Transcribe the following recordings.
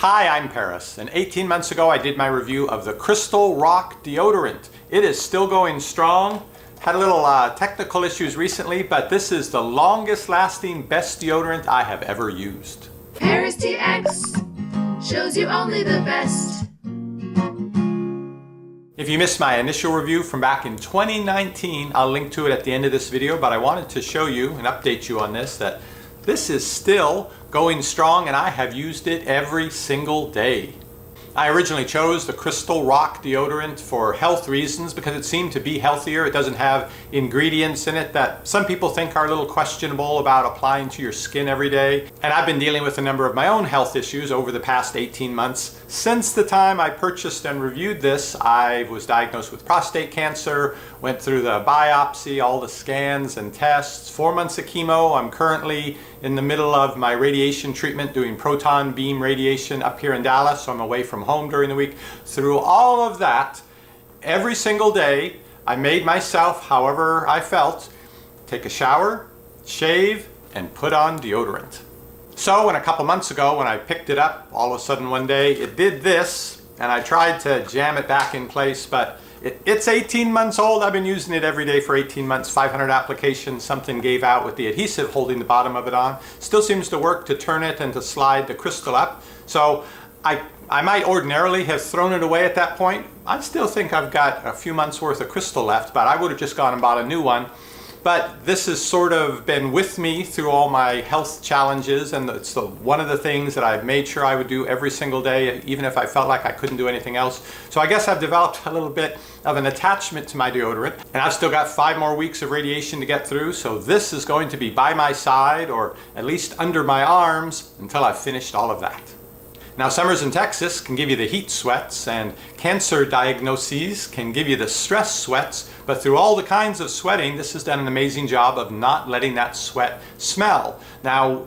Hi, I'm Paris, and 18 months ago I did my review of the Crystal Rock Deodorant. It is still going strong. Had a little technical issues recently, but this is the longest lasting, best deodorant I have ever used. parristx shows you only the best. If you missed my initial review from back in 2019, I'll link to it at the end of this video, but I wanted to show you and update you on this, that this is still going strong and I have used it every single day. I originally chose the Crystal Rock deodorant for health reasons because it seemed to be healthier. It doesn't have ingredients in it that some people think are a little questionable about applying to your skin every day. And I've been dealing with a number of my own health issues over the past 18 months. Since the time I purchased and reviewed this, I was diagnosed with prostate cancer, went through the biopsy, all the scans and tests, 4 months of chemo. I'm currently in the middle of my radiation treatment doing proton beam radiation up here in Dallas, so I'm away from home during the week. Through all of that, every single day, I made myself, however I felt, take a shower, shave, and put on deodorant. So when a couple months ago, when I picked it up, all of a sudden one day, it did this, and I tried to jam it back in place, but it's 18 months old. I've been using it every day for 18 months, 500 applications. Something gave out with the adhesive holding the bottom of it on. Still seems to work to turn it and to slide the crystal up. So I might ordinarily have thrown it away at that point. I still think I've got a few months worth of crystal left, but I would have just gone and bought a new one. But this has sort of been with me through all my health challenges, and it's one of the things that I've made sure I would do every single day, even if I felt like I couldn't do anything else. So I guess I've developed a little bit of an attachment to my deodorant, and I've still got 5 more weeks of radiation to get through, so this is going to be by my side, or at least under my arms, until I've finished all of that. Now, summers in Texas can give you the heat sweats, and cancer diagnoses can give you the stress sweats, but through all the kinds of sweating, this has done an amazing job of not letting that sweat smell. Now,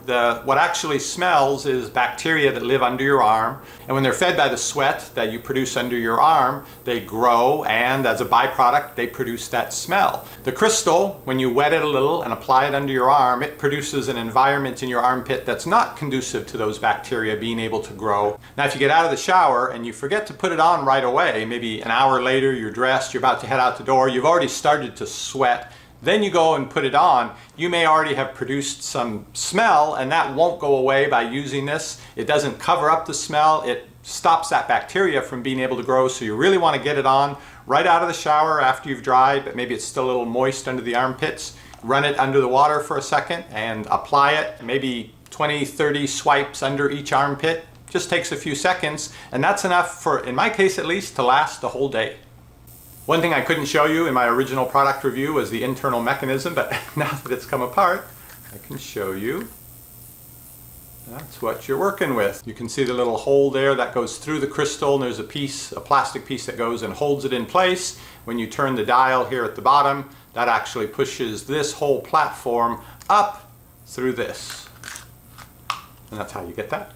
what actually smells is bacteria that live under your arm, and when they're fed by the sweat that you produce under your arm, they grow, and as a byproduct, they produce that smell. The crystal, when you wet it a little and apply it under your arm, it produces an environment in your armpit that's not conducive to those bacteria being able to grow. Now, if you get out of the shower and you forget to put it on right away, maybe an hour later, you're dressed, you're about to head out the door, you've already started to sweat, then you go and put it on, you may already have produced some smell, and that won't go away by using this. It doesn't cover up the smell, it stops that bacteria from being able to grow, so you really want to get it on right out of the shower after you've dried, but maybe it's still a little moist under the armpits. Run it under the water for a second and apply it, maybe 20, 30 swipes under each armpit. Just takes a few seconds, and that's enough for, in my case at least, to last the whole day. One thing I couldn't show you in my original product review was the internal mechanism, but now that it's come apart, I can show you. That's what you're working with. You can see the little hole there that goes through the crystal, and there's a plastic piece that goes and holds it in place. When you turn the dial here at the bottom, that actually pushes this whole platform up through this. And that's how you get that.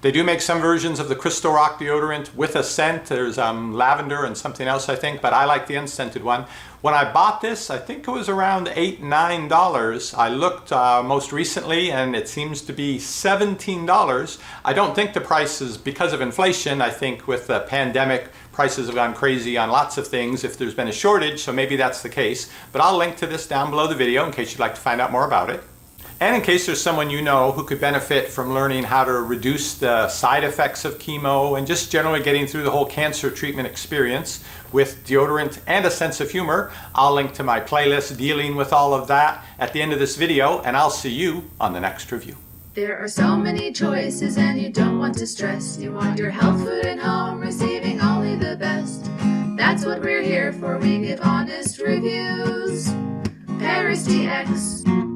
They do make some versions of the Crystal Rock deodorant with a scent. There's lavender and something else, I think, but I like the unscented one. When I bought this, I think it was around $8, $9. I looked most recently, and it seems to be $17. I don't think the price is because of inflation. I think with the pandemic, prices have gone crazy on lots of things if there's been a shortage, so maybe that's the case. But I'll link to this down below the video in case you'd like to find out more about it. And in case there's someone you know who could benefit from learning how to reduce the side effects of chemo and just generally getting through the whole cancer treatment experience with deodorant and a sense of humor, I'll link to my playlist dealing with all of that at the end of this video, and I'll see you on the next review. There are so many choices and you don't want to stress. You want your health food at home, receiving only the best. That's what we're here for, we give honest reviews. parristx.